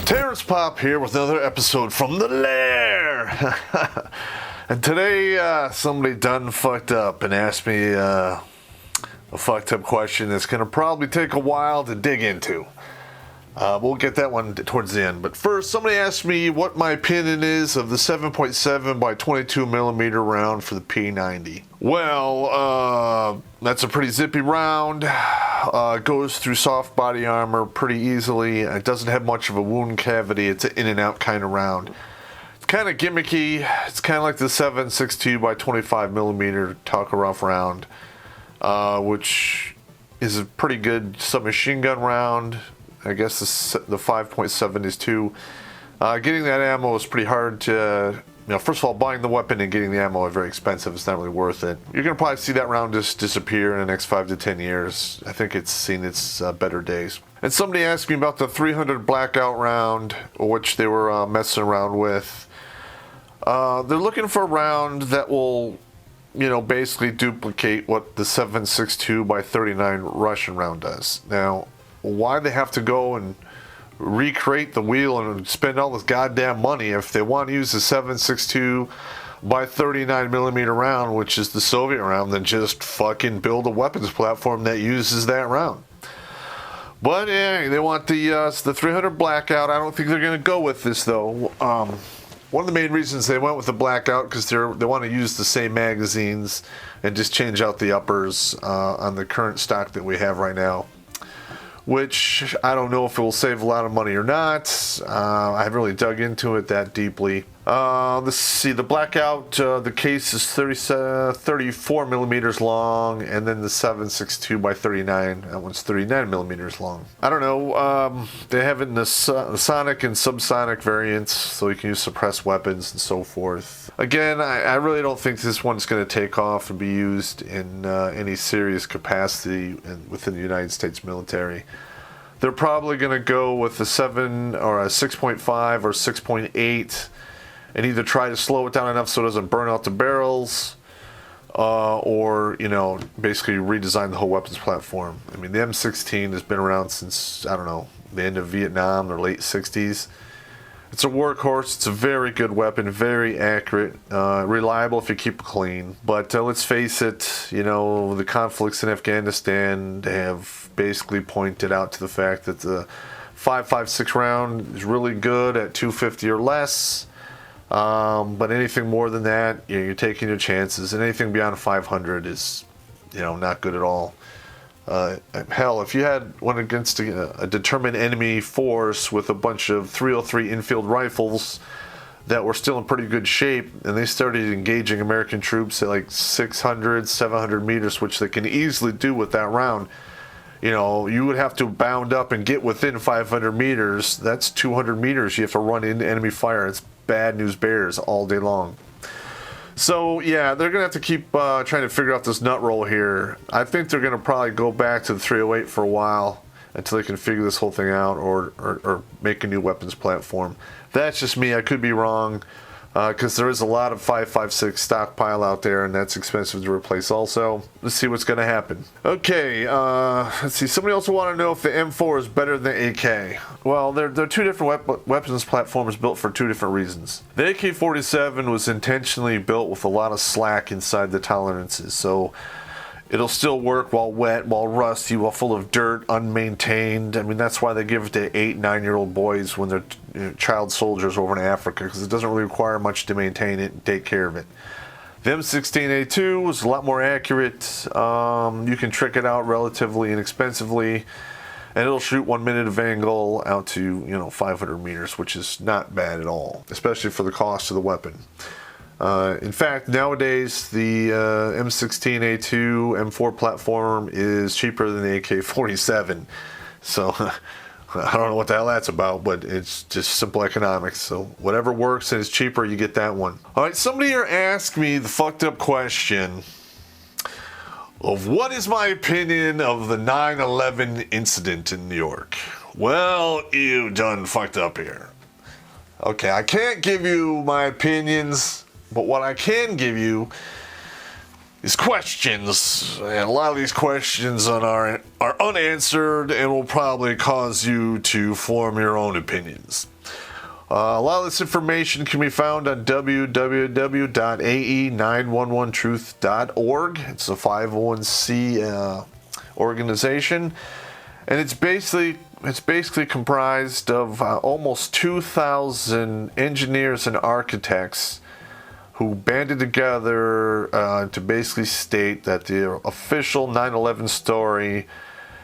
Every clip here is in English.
Terrence Popp here with another episode from the Lair. And today somebody done fucked up and asked me a fucked up question that's going to probably take a while to dig into. We'll get that one towards the end. But first, somebody asked me what my opinion is of the 7.7 by 22 millimeter round for the P90. Well, that's a pretty zippy round. Goes through soft body armor pretty easily. It doesn't have much of a wound cavity. It's an in and out kind of round. It's kind of gimmicky. It's kind of like the 7.62 by 25 millimeter Tokarev round, which is a pretty good submachine gun round. I guess the 5.7 is too. Getting that ammo is pretty hard to, first of all, buying the weapon and getting the ammo are very expensive. It's not really worth it. You're going to probably see that round just disappear in the next 5 to 10 years. I think it's seen its better days. And somebody asked me about the 300 blackout round, which they were messing around with. They're looking for a round that will, basically duplicate what the 7.62 by 39 Russian round does. Now, why they have to go and recreate the wheel and spend all this goddamn money if they want to use the 7.62 by 39 millimeter round, which is the Soviet round, then just fucking build a weapons platform that uses that round. But yeah, they want the 300 blackout. I don't think they're going to go with this though. One of the main reasons they went with the blackout because they want to use the same magazines and just change out the uppers on the current stock that we have right now, which I don't know if it will save a lot of money or not. I haven't really dug into it that deeply. Let's see, the blackout, the case is 34 millimeters long, and then the 7.62 by 39, that one's 39 millimeters long. I don't know, they have it in the sonic and subsonic variants, so you can use suppressed weapons and so forth. Again, I really don't think this one's going to take off and be used in any serious capacity within the United States military. They're probably going to go with a 7 or a 6.5 or 6.8 and either try to slow it down enough so it doesn't burn out the barrels or, basically redesign the whole weapons platform. I mean, the M16 has been around since, I don't know, the end of Vietnam or late 60s. It's a workhorse. It's a very good weapon, very accurate, reliable if you keep it clean. But let's face it, the conflicts in Afghanistan have basically pointed out to the fact that the 5.56 round is really good at 250 or less. But anything more than that, you're taking your chances. And anything beyond 500 is, not good at all. Hell, if you had one against a determined enemy force with a bunch of 303 infield rifles that were still in pretty good shape, and they started engaging American troops at like 600, 700 meters, which they can easily do with that round, you would have to bound up and get within 500 meters. That's 200 meters you have to run into enemy fire. It's bad news bears all day long. So yeah, they're gonna have to keep trying to figure out this nut roll here. I think they're gonna probably go back to the 308 for a while until they can figure this whole thing out or make a new weapons platform. That's just me. I could be wrong because there is a lot of 5.56 stockpile out there, and that's expensive to replace also. Let's see what's gonna happen. Okay, let's see. Somebody also want to know if the M4 is better than the AK. Well, they're two different weapons platforms built for two different reasons. The AK-47 was intentionally built with a lot of slack inside the tolerances, so it'll still work while wet, while rusty, while full of dirt, unmaintained. I mean, that's why they give it to 8-, 9-year-old boys when they're child soldiers over in Africa, because it doesn't really require much to maintain it and take care of it. The M16A2 is a lot more accurate. You can trick it out relatively inexpensively, and it'll shoot 1 minute of angle out to 500 meters, which is not bad at all, especially for the cost of the weapon. In fact, nowadays the M16A2 M4 platform is cheaper than the AK-47. So I don't know what the hell that's about, but it's just simple economics. So whatever works and is cheaper, you get that one. All right, somebody here asked me the fucked up question of what is my opinion of the 9/11 incident in New York. Well, you done fucked up here. Okay, I can't give you my opinions, but what I can give you is questions, and a lot of these questions are unanswered and will probably cause you to form your own opinions. A lot of this information can be found on www.ae911truth.org. It's a 501c organization, and it's basically comprised of almost 2,000 engineers and architects who banded together to basically state that the official 9/11 story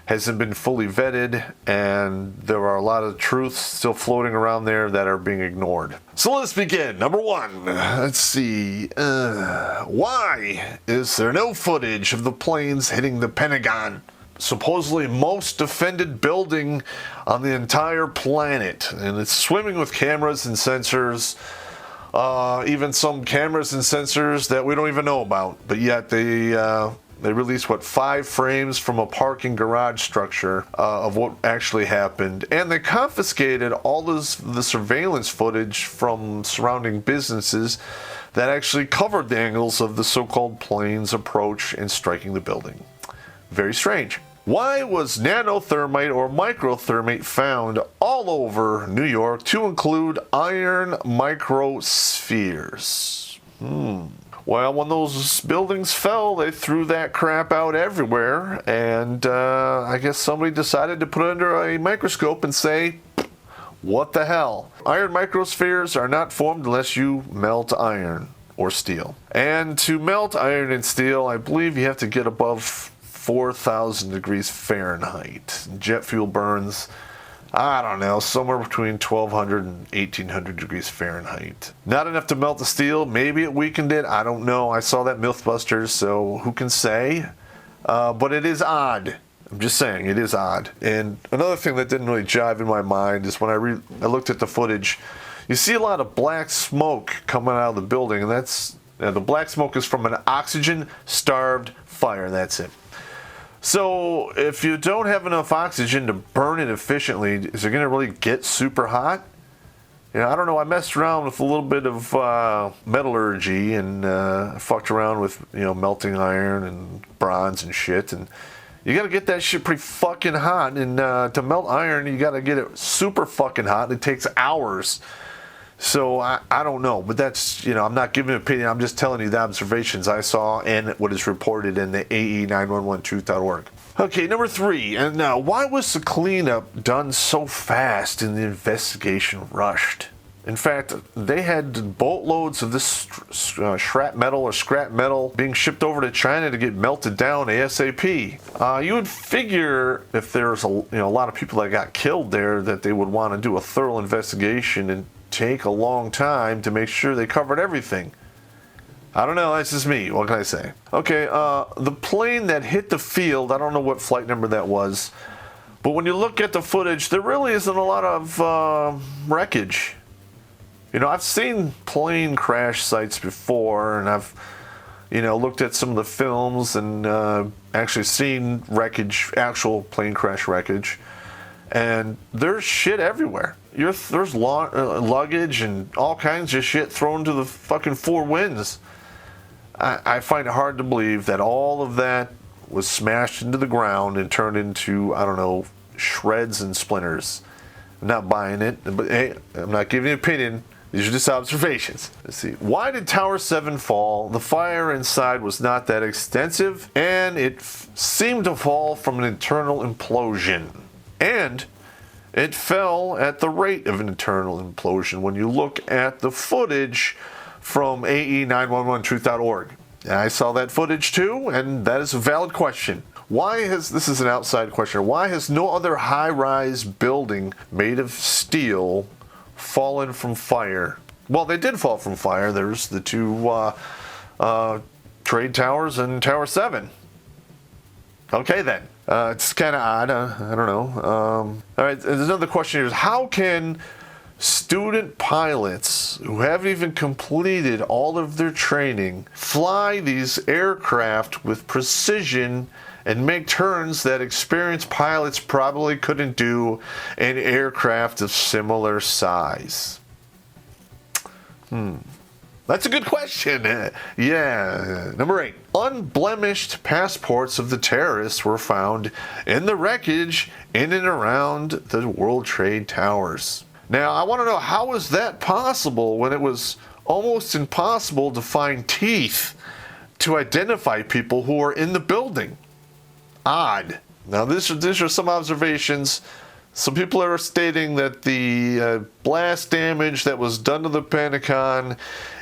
hasn't been fully vetted, and there are a lot of truths still floating around there that are being ignored. So let's begin. Number one, let's see. Why is there no footage of the planes hitting the Pentagon? Supposedly most defended building on the entire planet, and it's swimming with cameras and sensors, even some cameras and sensors that we don't even know about, but yet they released 5 frames from a parking garage structure of what actually happened, and they confiscated all the surveillance footage from surrounding businesses that actually covered the angles of the so-called plane's approach and striking the building. Very strange. Why was nanothermite or microthermite found all over New York, to include iron microspheres? Well, when those buildings fell, they threw that crap out everywhere, and I guess somebody decided to put it under a microscope and say, what the hell? Iron microspheres are not formed unless you melt iron or steel. And to melt iron and steel, I believe you have to get above 4,000 degrees Fahrenheit. Jet fuel burns, I don't know, somewhere between 1,200 and 1,800 degrees Fahrenheit. Not enough to melt the steel. Maybe it weakened it. I don't know. I saw that Mythbusters, so who can say? But it is odd. I'm just saying, it is odd. And another thing that didn't really jive in my mind is when I looked at the footage, you see a lot of black smoke coming out of the building, and the black smoke is from an oxygen-starved fire. That's it. So if you don't have enough oxygen to burn it efficiently, is it going to really get super hot? I don't know. I messed around with a little bit of metallurgy, and fucked around with melting iron and bronze and shit. And you got to get that shit pretty fucking hot. And to melt iron, you got to get it super fucking hot. It takes hours. So I don't know, but that's, I'm not giving an opinion. I'm just telling you the observations I saw and what is reported in the AE911truth.org. Okay, number 3. And now, why was the cleanup done so fast and the investigation rushed? In fact, they had boatloads of this scrap metal being shipped over to China to get melted down ASAP. You would figure if there's a lot of people that got killed there, that they would want to do a thorough investigation and take a long time to make sure they covered everything. I don't know, that's just me. What can I say? Okay, the plane that hit the field, I don't know what flight number that was, but when you look at the footage, there really isn't a lot of wreckage. I've seen plane crash sites before, and I've looked at some of the films and actually seen wreckage, actual plane crash wreckage, and there's shit everywhere. There's luggage and all kinds of shit thrown to the fucking 4 winds. I find it hard to believe that all of that was smashed into the ground and turned into, I don't know, shreds and splinters. I'm not buying it, but hey, I'm not giving an opinion. These are just observations. Let's see. Why did Tower 7 fall? The fire inside was not that extensive, and it seemed to fall from an internal implosion. And it fell at the rate of an internal implosion when you look at the footage from AE911truth.org. I saw that footage too, and that is a valid question. This is an outside question, why has no other high-rise building made of steel fallen from fire? Well, they did fall from fire. There's the 2 trade towers and Tower 7. Okay then. It's kind of odd. I don't know. All right, there's another question here. How can student pilots who haven't even completed all of their training fly these aircraft with precision and make turns that experienced pilots probably couldn't do in aircraft of similar size? That's a good question. Yeah. Number 8. Unblemished passports of the terrorists were found in the wreckage in and around the World Trade Towers. Now, I want to know, how is that possible when it was almost impossible to find teeth to identify people who are in the building? Odd. Now, these are some observations. Some people are stating that the blast damage that was done to the Pentagon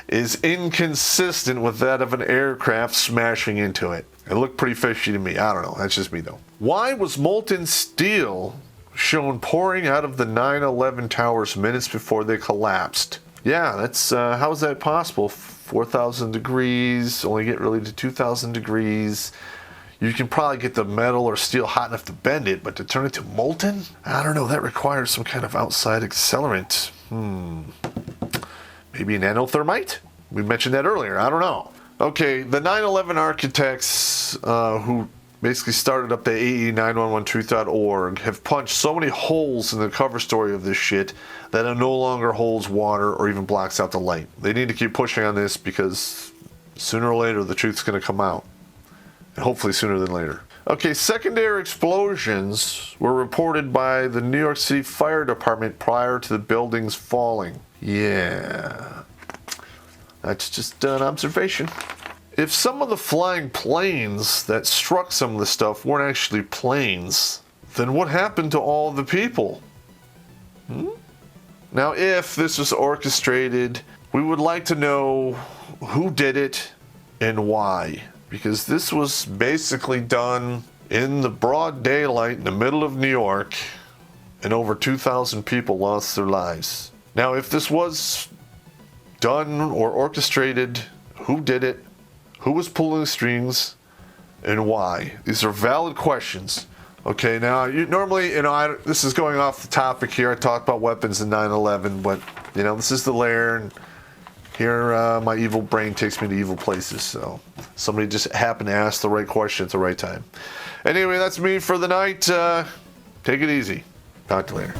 is inconsistent with that of an aircraft smashing into it. It looked pretty fishy to me. I don't know. That's just me, though. Why was molten steel shown pouring out of the 9/11 towers minutes before they collapsed? Yeah, that's how is that possible? 4,000 degrees, only get really to 2,000 degrees. You can probably get the metal or steel hot enough to bend it, but to turn it to molten? I don't know. That requires some kind of outside accelerant. Maybe nanothermite? We mentioned that earlier. I don't know. Okay, the 9/11 architects who basically started up the AE911truth.org have punched so many holes in the cover story of this shit that it no longer holds water or even blocks out the light. They need to keep pushing on this because sooner or later the truth's going to come out. And hopefully sooner than later. Okay, secondary explosions were reported by the New York City Fire Department prior to the buildings falling. Yeah, that's just an observation. If some of the flying planes that struck some of the stuff weren't actually planes, then what happened to all the people? Now, if this was orchestrated, we would like to know who did it and why. Because this was basically done in the broad daylight in the middle of New York, and over 2,000 people lost their lives. Now, if this was done or orchestrated, who did it? Who was pulling the strings? And why? These are valid questions. Okay, now, normally, this is going off the topic here. I talked about weapons in 9/11, but, this is the Lair, and here my evil brain takes me to evil places. So somebody just happened to ask the right question at the right time. Anyway, that's me for the night. Take it easy. Talk to you later.